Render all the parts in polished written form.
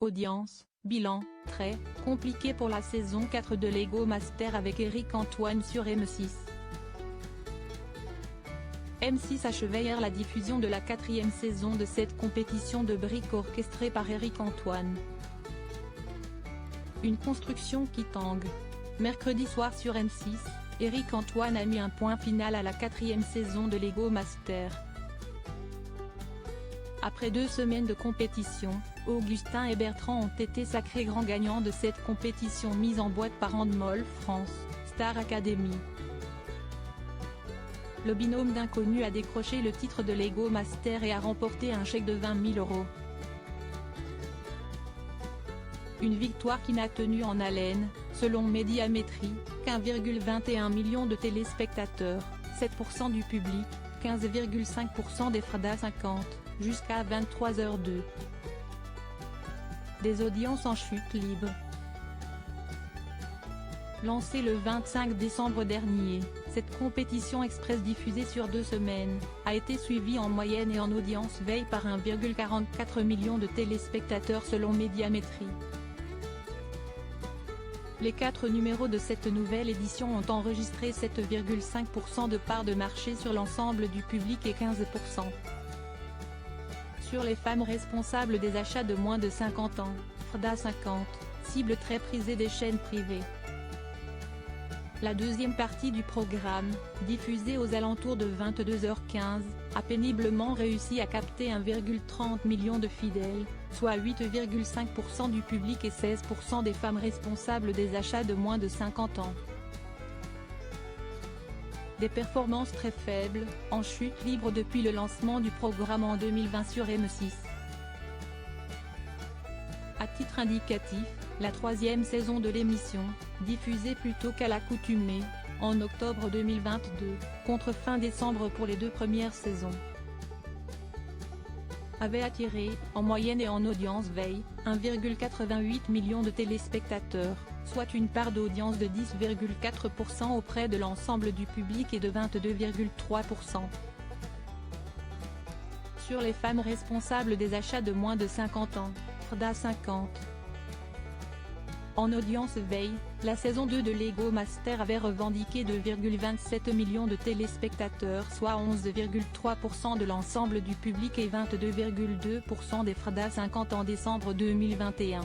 Audience, bilan, très compliqué pour la saison 4 de Lego Master avec Éric Antoine sur M6. M6 achevait hier la diffusion de la 4e saison de cette compétition de briques orchestrée par Éric Antoine. Une construction qui tangue. Mercredi soir sur M6, Éric Antoine a mis un point final à la 4e saison de Lego Master. Après 2 semaines de compétition, Augustin et Bertrand ont été sacrés grands gagnants de cette compétition mise en boîte par Handball France, Star Academy. Le binôme d'inconnus a décroché le titre de Lego Master et a remporté un chèque de 20 000 €. Une victoire qui n'a tenu en haleine, selon Médiamétrie, qu'1,21 million de téléspectateurs, 7% du public, 15,5% des Frada 50, jusqu'à 23h02. Des audiences en chute libre. Lancée le 25 décembre dernier, cette compétition express diffusée sur 2 semaines, a été suivie en moyenne et en audience veille par 1,44 million de téléspectateurs selon Médiamétrie. Les 4 numéros de cette nouvelle édition ont enregistré 7,5% de part de marché sur l'ensemble du public et 15% sur les femmes responsables des achats de moins de 50 ans, Frada 50, cible très prisée des chaînes privées. La deuxième partie du programme, diffusée aux alentours de 22h15, a péniblement réussi à capter 1,30 million de fidèles, soit 8,5% du public et 16% des femmes responsables des achats de moins de 50 ans. Des performances très faibles, en chute libre depuis le lancement du programme en 2020 sur M6. À titre indicatif, la 3e saison de l'émission, diffusée plus tôt qu'à l'accoutumée, en octobre 2022, contre fin décembre pour les 2 premières saisons, avait attiré, en moyenne et en audience veille, 1,88 million de téléspectateurs, soit une part d'audience de 10,4% auprès de l'ensemble du public et de 22,3% sur les femmes responsables des achats de moins de 50 ans, Frada 50. En audience veille, la saison 2 de Lego Master avait revendiqué 2,27 millions de téléspectateurs soit 11,3% de l'ensemble du public et 22,2% des Frada 50 en décembre 2021.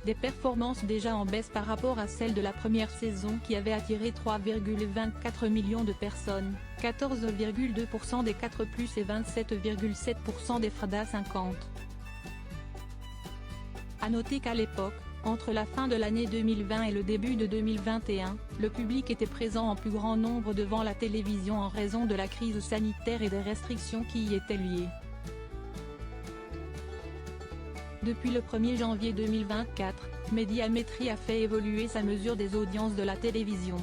Des performances déjà en baisse par rapport à celles de la première saison qui avait attiré 3,24 millions de personnes, 14,2% des 4+ et 27,7% des Frada 50. À noter qu'à l'époque, entre la fin de l'année 2020 et le début de 2021, le public était présent en plus grand nombre devant la télévision en raison de la crise sanitaire et des restrictions qui y étaient liées. Depuis le 1er janvier 2024, Médiamétrie a fait évoluer sa mesure des audiences de la télévision.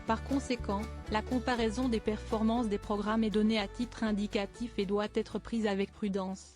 Par conséquent, la comparaison des performances des programmes est donnée à titre indicatif et doit être prise avec prudence.